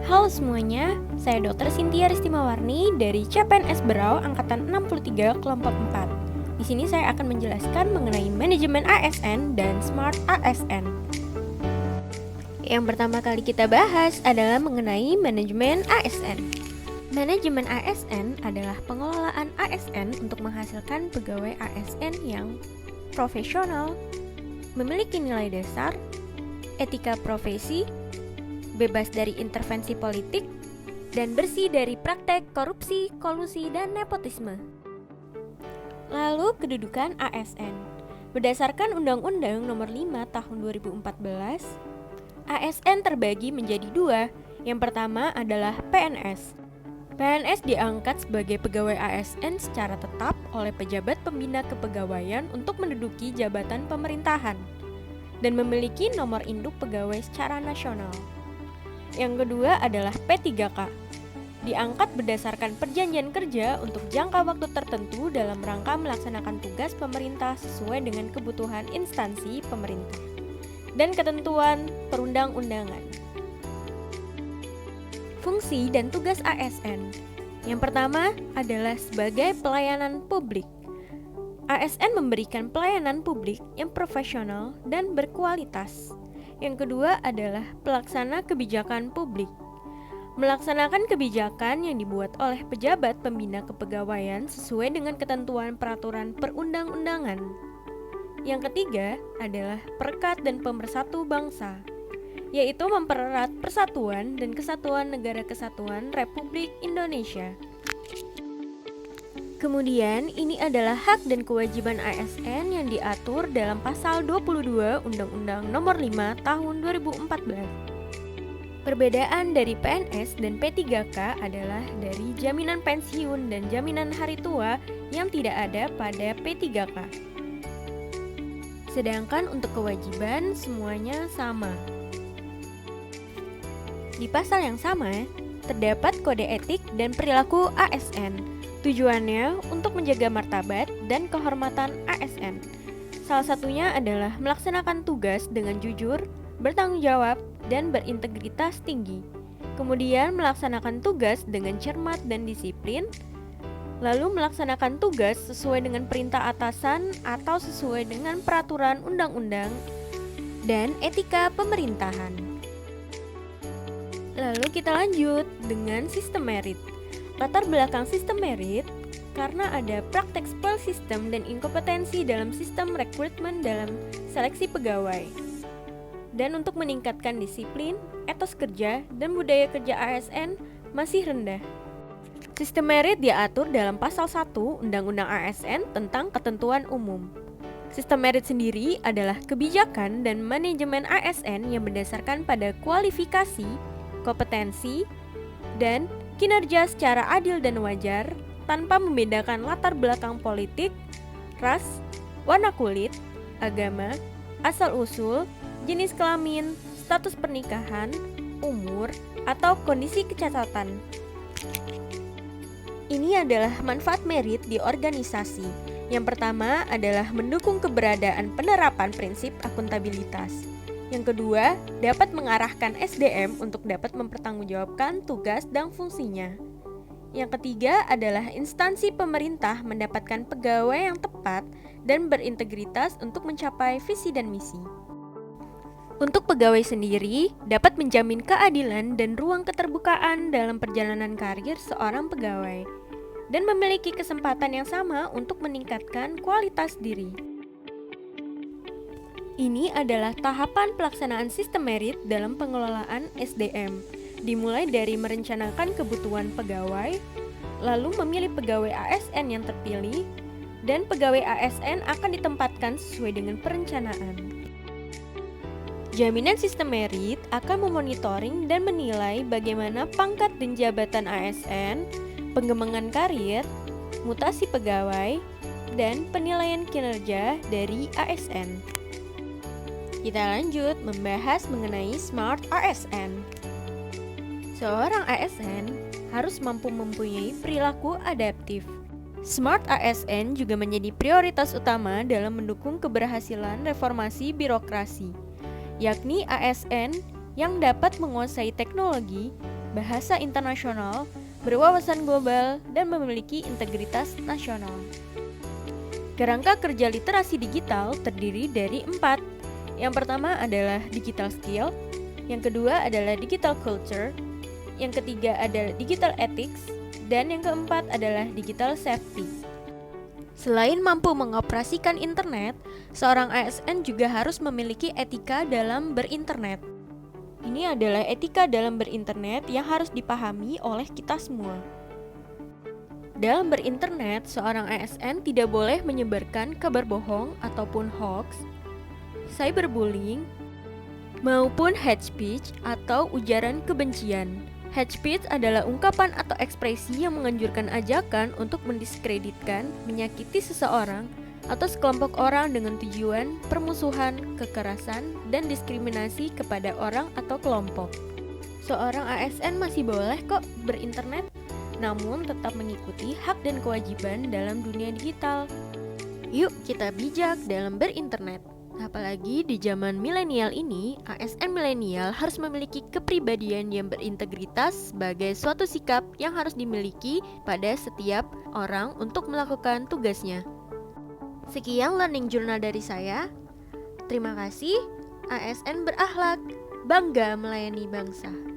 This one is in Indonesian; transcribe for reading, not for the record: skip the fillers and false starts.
Halo semuanya, saya Dr. Cynthia Ristimawarni dari CPNS Berau Angkatan 63 Kelompok 4. Di sini saya akan menjelaskan mengenai manajemen ASN dan Smart ASN. Yang pertama kali kita bahas adalah mengenai manajemen ASN. Manajemen ASN adalah pengelolaan ASN untuk menghasilkan pegawai ASN yang profesional, memiliki nilai dasar, etika profesi, bebas dari intervensi politik, dan bersih dari praktek korupsi, kolusi, dan nepotisme. Lalu kedudukan ASN. Berdasarkan Undang-Undang Nomor 5 Tahun 2014, ASN terbagi menjadi dua. Yang pertama adalah PNS. PNS diangkat sebagai pegawai ASN secara tetap oleh pejabat pembina kepegawaian untuk menduduki jabatan pemerintahan dan memiliki nomor induk pegawai secara nasional. Yang kedua adalah P3K. Diangkat berdasarkan perjanjian kerja untuk jangka waktu tertentu dalam rangka melaksanakan tugas pemerintah sesuai dengan kebutuhan instansi pemerintah dan ketentuan perundang-undangan. Fungsi dan tugas ASN. Yang pertama adalah sebagai pelayanan publik. ASN memberikan pelayanan publik yang profesional dan berkualitas. Yang kedua adalah pelaksana kebijakan publik. Melaksanakan kebijakan yang dibuat oleh pejabat pembina kepegawaian sesuai dengan ketentuan peraturan perundang-undangan. Yang ketiga adalah perekat dan pemersatu bangsa, yaitu mempererat persatuan dan kesatuan Negara Kesatuan Republik Indonesia. Kemudian, ini adalah hak dan kewajiban ASN yang diatur dalam pasal 22 Undang-Undang Nomor 5 Tahun 2014. Perbedaan dari PNS dan P3K adalah dari jaminan pensiun dan jaminan hari tua yang tidak ada pada P3K. Sedangkan untuk kewajiban semuanya sama. Di pasal yang sama, terdapat kode etik dan perilaku ASN. Tujuannya untuk menjaga martabat dan kehormatan ASN. Salah satunya adalah melaksanakan tugas dengan jujur, bertanggung jawab, dan berintegritas tinggi. Kemudian melaksanakan tugas dengan cermat dan disiplin. Lalu melaksanakan tugas sesuai dengan perintah atasan atau sesuai dengan peraturan undang-undang dan etika pemerintahan. Lalu kita lanjut dengan sistem merit. Latar belakang sistem merit karena ada praktek spoil system dan inkompetensi dalam sistem rekrutmen dalam seleksi pegawai. Dan untuk meningkatkan disiplin, etos kerja, dan budaya kerja ASN masih rendah. Sistem merit diatur dalam pasal 1 Undang-Undang ASN tentang ketentuan umum. Sistem merit sendiri adalah kebijakan dan manajemen ASN yang berdasarkan pada kualifikasi, kompetensi, dan kinerja secara adil dan wajar tanpa membedakan latar belakang politik, ras, warna kulit, agama, asal-usul, jenis kelamin, status pernikahan, umur, atau kondisi kecacatan. Ini adalah manfaat merit di organisasi. Yang pertama adalah mendukung keberadaan penerapan prinsip akuntabilitas. Yang kedua, dapat mengarahkan SDM untuk dapat mempertanggungjawabkan tugas dan fungsinya. Yang ketiga adalah instansi pemerintah mendapatkan pegawai yang tepat dan berintegritas untuk mencapai visi dan misi. Untuk pegawai sendiri, dapat menjamin keadilan dan ruang keterbukaan dalam perjalanan karir seorang pegawai, dan memiliki kesempatan yang sama untuk meningkatkan kualitas diri. Ini adalah tahapan pelaksanaan sistem merit dalam pengelolaan SDM, dimulai dari merencanakan kebutuhan pegawai, lalu memilih pegawai ASN yang terpilih, dan pegawai ASN akan ditempatkan sesuai dengan perencanaan. Jaminan sistem merit akan memonitoring dan menilai bagaimana pangkat dan jabatan ASN, pengembangan karir, mutasi pegawai, dan penilaian kinerja dari ASN. Kita lanjut membahas mengenai Smart ASN. Seorang ASN harus mampu mempunyai perilaku adaptif. Smart ASN juga menjadi prioritas utama dalam mendukung keberhasilan reformasi birokrasi, yakni ASN yang dapat menguasai teknologi bahasa internasional, berwawasan global, dan memiliki integritas nasional. Kerangka kerja literasi digital terdiri dari 4. Yang pertama adalah digital skill, yang kedua adalah digital culture, yang ketiga adalah digital ethics, dan yang keempat adalah digital safety. Selain mampu mengoperasikan internet, seorang ASN juga harus memiliki etika dalam berinternet. Ini adalah etika dalam berinternet yang harus dipahami oleh kita semua. Dalam berinternet, seorang ASN tidak boleh menyebarkan kabar bohong ataupun hoax, cyberbullying, maupun hate speech atau ujaran kebencian. Hate speech adalah ungkapan atau ekspresi yang menganjurkan ajakan untuk mendiskreditkan, menyakiti seseorang atau sekelompok orang dengan tujuan permusuhan, kekerasan, dan diskriminasi kepada orang atau kelompok. Seorang ASN masih boleh kok berinternet, namun tetap mengikuti hak dan kewajiban dalam dunia digital. Yuk kita bijak dalam berinternet. Apalagi di zaman milenial ini, ASN milenial harus memiliki kepribadian yang berintegritas sebagai suatu sikap yang harus dimiliki pada setiap orang untuk melakukan tugasnya. Sekian learning journal dari saya. Terima kasih. ASN berakhlak, bangga melayani bangsa.